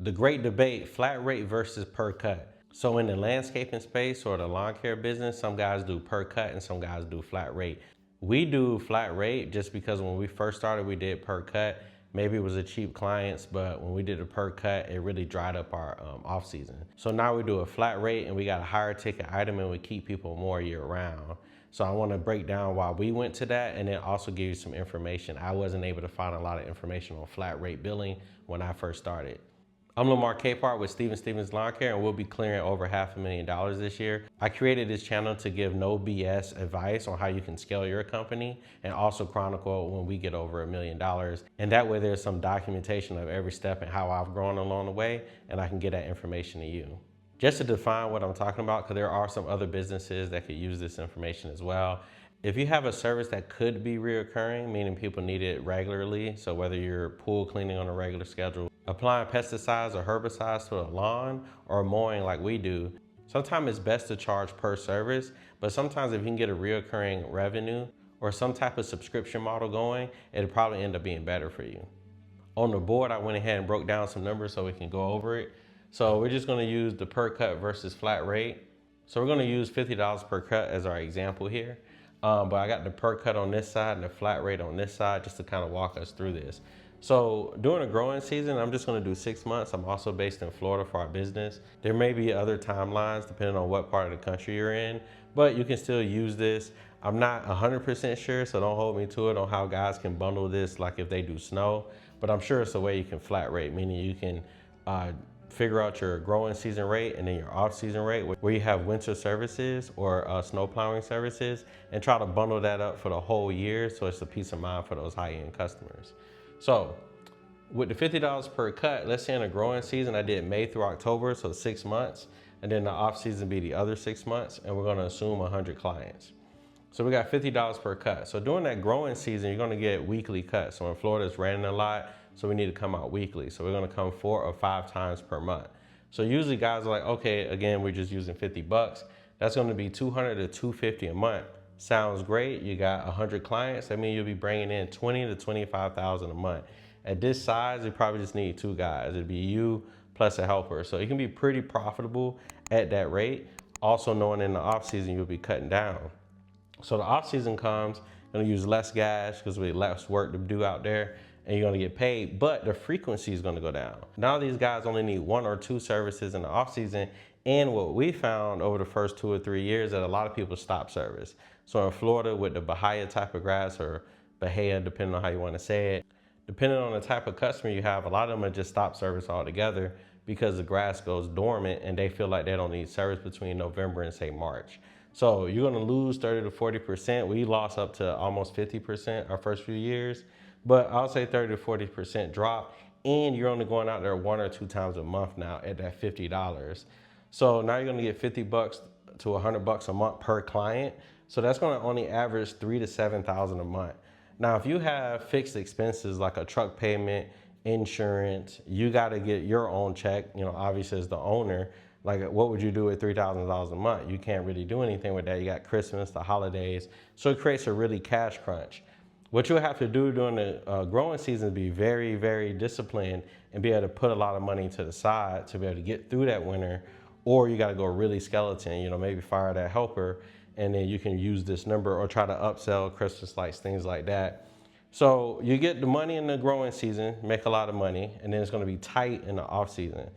The great debate, flat rate versus per cut. So in the landscaping space or the lawn care business, some guys do per cut and some guys do flat rate. We do flat rate just because when we first started, we did per cut. Maybe it was a cheap clients, but when we did a per cut, it really dried up our off season. So now we do a flat rate and we got a higher ticket item and we keep people more year round. So I want to break down why we went to that and then also give you some information. I wasn't able to find a lot of information on flat rate billing when I first started. I'm Lamar Capehart with Stevens Lawn Care, and we'll be clearing over $500,000 this year. I created this channel to give no BS advice on how you can scale your company and also chronicle when we get over $1 million. And that way there's some documentation of every step and how I've grown along the way, and I can get that information to you. Just to define what I'm talking about, because there are some other businesses that could use this information as well. If you have a service that could be reoccurring, meaning people need it regularly, so whether you're pool cleaning on a regular schedule, applying pesticides or herbicides to a lawn, or mowing like we do, sometimes it's best to charge per service, but sometimes if you can get a reoccurring revenue or some type of subscription model going, it'll probably end up being better for you. On the board, I went ahead and broke down some numbers so we can go over it. So we're just gonna use the per cut versus flat rate. So we're gonna use $50 per cut as our example here. But I got the per cut on this side and the flat rate on this side just to kind of walk us through this. So during the growing season, I'm just gonna do 6 months. I'm also based in Florida for our business. There may be other timelines depending on what part of the country you're in, but you can still use this. I'm not 100% sure, so don't hold me to it on how guys can bundle this like if they do snow, but I'm sure it's a way you can flat rate, meaning you can figure out your growing season rate and then your off season rate where you have winter services or snow plowing services, and try to bundle that up for the whole year so it's a peace of mind for those high-end customers. So with the $50 per cut, let's say in a growing season, I did May through October, so 6 months, and then the off season be the other 6 months, and we're gonna assume 100 clients. So we got $50 per cut. So during that growing season, you're gonna get weekly cuts. So in Florida, it's raining a lot, so we need to come out weekly. So we're gonna come 4 or 5 times per month. So usually guys are like, okay, again, we're just using 50 bucks. That's gonna be 200 to 250 a month. Sounds great. You got 100 clients. That means you'll be bringing in 20 to 25,000 a month. At this size, you probably just need 2 guys. It'd be you plus a helper. So it can be pretty profitable at that rate. Also knowing in the off season, you'll be cutting down. So the off season comes, you're gonna use less gas because we have less work to do out there, and you're gonna get paid, but the frequency is gonna go down. Now these guys only need 1 or 2 services in the off season, and what we found over the first 2 or 3 years that a lot of people stop service. So in Florida with the Bahia type of grass, or Bahia, depending on how you wanna say it, depending on the type of customer you have, a lot of them will just stop service altogether because the grass goes dormant and they feel like they don't need service between November and say March. So you're gonna lose 30 to 40%. We lost up to almost 50% our first few years, but I'll say 30 to 40% drop, and you're only going out there 1 or 2 times a month now at that $50. So now you're gonna get 50 bucks to 100 bucks a month per client. So that's gonna only average 3,000 to 7,000 a month. Now, if you have fixed expenses like a truck payment, insurance, you gotta get your own check, obviously as the owner. Like, what would you do with $3,000 a month? You can't really do anything with that. You got Christmas, the holidays. So it creates a really cash crunch. What you'll have to do during the growing season is be very, very disciplined and be able to put a lot of money to the side to be able to get through that winter. Or you got to go really skeleton, maybe fire that helper, and then you can use this number or try to upsell Christmas lights, things like that. So you get the money in the growing season, make a lot of money, and then it's going to be tight in the off season.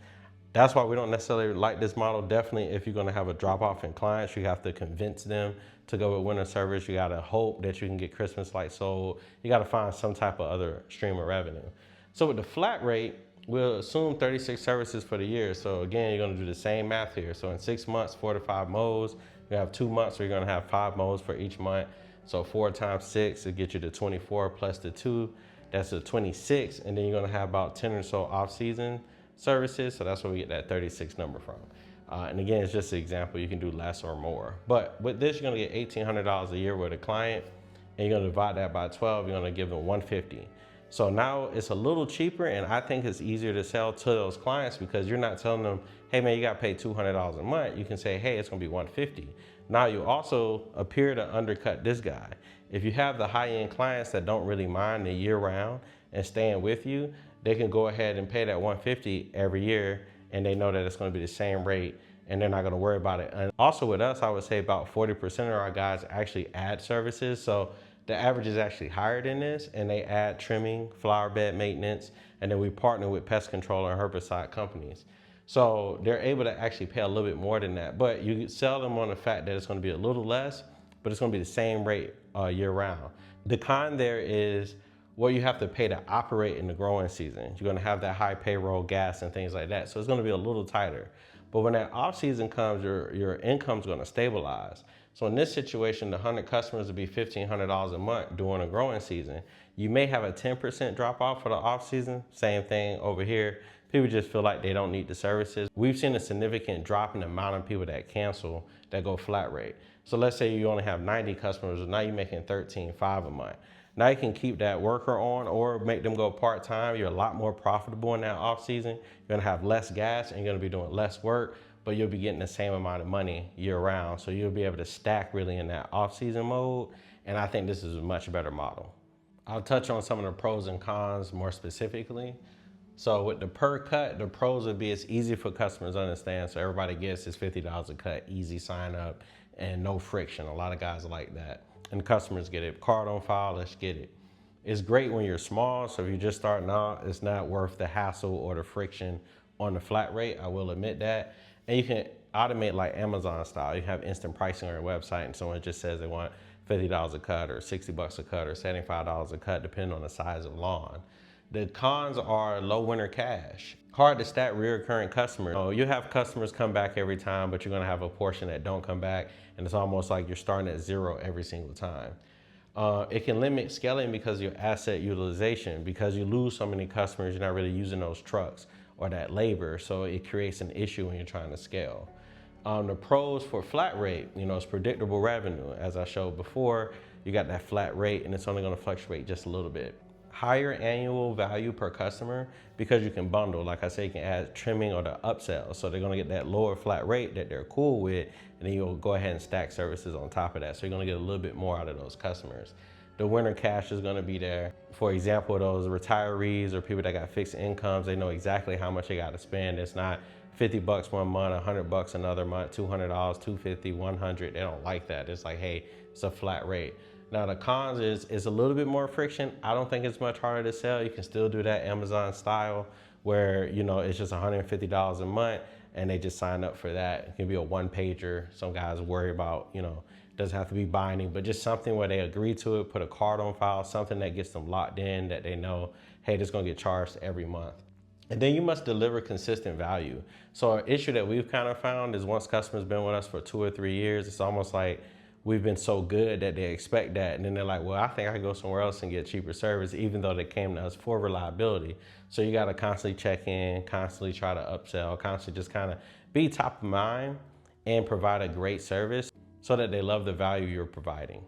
That's why we don't necessarily like this model. Definitely, if you're gonna have a drop off in clients, you have to convince them to go with winter service. You gotta hope that you can get Christmas lights sold. You gotta find some type of other stream of revenue. So with the flat rate, we'll assume 36 services for the year. So again, you're gonna do the same math here. So in 6 months, 4 to 5 mows. You have 2 months where you're gonna have 5 mows for each month. So 4 times 6, it gets you to 24 plus the 2, that's a 26. And then you're gonna have about 10 or so off season services, so that's where we get that 36 number from. And again, it's just an example. You can do less or more. But with this, you're gonna get $1,800 a year with a client, and you're gonna divide that by 12, you're gonna give them $150. So now it's a little cheaper, and I think it's easier to sell to those clients because you're not telling them, hey man, you gotta pay $200 a month. You can say, hey, it's gonna be $150. Now you also appear to undercut this guy. If you have the high-end clients that don't really mind the year round and staying with you, they can go ahead and pay that $150 every year, and they know that it's going to be the same rate, and they're not going to worry about it. And also with us, I would say about 40% of our guys actually add services. So the average is actually higher than this, and they add trimming, flower bed maintenance, and then we partner with pest control and herbicide companies. So they're able to actually pay a little bit more than that, but you sell them on the fact that it's going to be a little less, but it's going to be the same rate year round. The con there is what you have to pay to operate in the growing season. You're going to have that high payroll, gas, and things like that. So it's going to be a little tighter. But when that off season comes, your income's going to stabilize. So in this situation, the 100 customers will be $1,500 a month during a growing season. You may have a 10% drop off for the off season. Same thing over here. People just feel like they don't need the services. We've seen a significant drop in the amount of people that cancel that go flat rate. So let's say you only have 90 customers, and now you're making $13,500 a month. Now you can keep that worker on or make them go part-time. You're a lot more profitable in that off season. You're gonna have less gas and you're gonna be doing less work, but you'll be getting the same amount of money year round. So you'll be able to stack really in that off season mode. And I think this is a much better model. I'll touch on some of the pros and cons more specifically. So with the per cut, the pros would be it's easy for customers to understand. So everybody gets this $50 a cut, easy sign up and no friction. A lot of guys like that. And customers get it. Card on file, let's get it. It's great when you're small, so if you're just starting out, it's not worth the hassle or the friction on the flat rate, I will admit that. And you can automate like Amazon style. You have instant pricing on your website and someone just says they want $50 a cut or $60 a cut or $75 a cut, depending on the size of lawn. The cons are low winter cash. Hard to stack recurring customers. You have customers come back every time, but you're gonna have a portion that don't come back, and it's almost like you're starting at zero every single time. It can limit scaling because of your asset utilization. Because you lose so many customers, you're not really using those trucks or that labor, so it creates an issue when you're trying to scale. The pros for flat rate, it's predictable revenue. As I showed before, you got that flat rate and it's only gonna fluctuate just a little bit. Higher annual value per customer because you can bundle. Like I say, you can add trimming or the upsell. So they're gonna get that lower flat rate that they're cool with, and then you'll go ahead and stack services on top of that. So you're gonna get a little bit more out of those customers. The winter cash is gonna be there. For example, those retirees or people that got fixed incomes, they know exactly how much they gotta spend. It's not $50 one month, $100 another month, $200, $250, $100. They don't like that. It's like, hey, it's a flat rate. Now the cons is a little bit more friction. I don't think it's much harder to sell. You can still do that Amazon style where, it's just $150 a month and they just sign up for that. It can be a one pager. Some guys worry about, doesn't have to be binding, but just something where they agree to it, put a card on file, something that gets them locked in, that they know, hey, this is gonna get charged every month. And then you must deliver consistent value. So an issue that we've kind of found is once customers been with us for 2 or 3 years, it's almost like we've been so good that they expect that. And then they're like, well, I think I can go somewhere else and get cheaper service, even though they came to us for reliability. So you gotta constantly check in, constantly try to upsell, constantly just kind of be top of mind and provide a great service so that they love the value you're providing.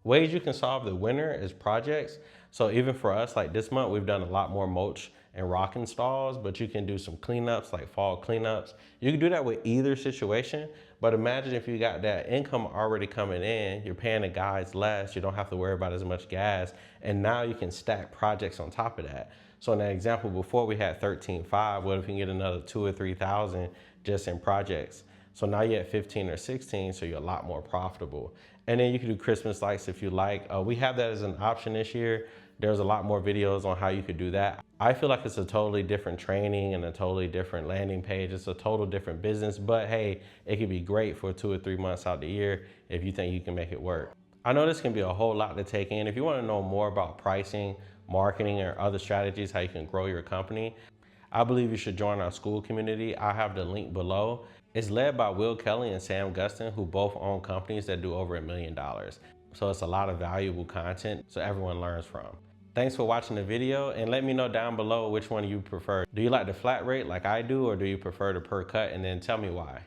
Ways you can solve the winter is projects. So even for us, like this month, we've done a lot more mulch and rock installs, but you can do some cleanups, like fall cleanups. You can do that with either situation, but imagine if you got that income already coming in, you're paying the guys less, you don't have to worry about as much gas, and now you can stack projects on top of that. So in that example before, we had 13.5, what if you can get another 2,000 or 3,000 just in projects? So now you're at 15 or 16, so you're a lot more profitable. And then you can do Christmas lights if you like. We have that as an option this year. There's a lot more videos on how you could do that. I feel like it's a totally different training and a totally different landing page. It's a total different business, but hey, it could be great for 2 or 3 months out the year if you think you can make it work. I know this can be a whole lot to take in. If you want to know more about pricing, marketing, or other strategies, how you can grow your company, I believe you should join our school community. I have the link below. It's led by Will Kelly and Sam Gustin, who both own companies that do over $1 million. So it's a lot of valuable content so everyone learns from. Thanks for watching the video, and let me know down below which one you prefer. Do you like the flat rate like I do, or do you prefer the per cut? And then tell me why.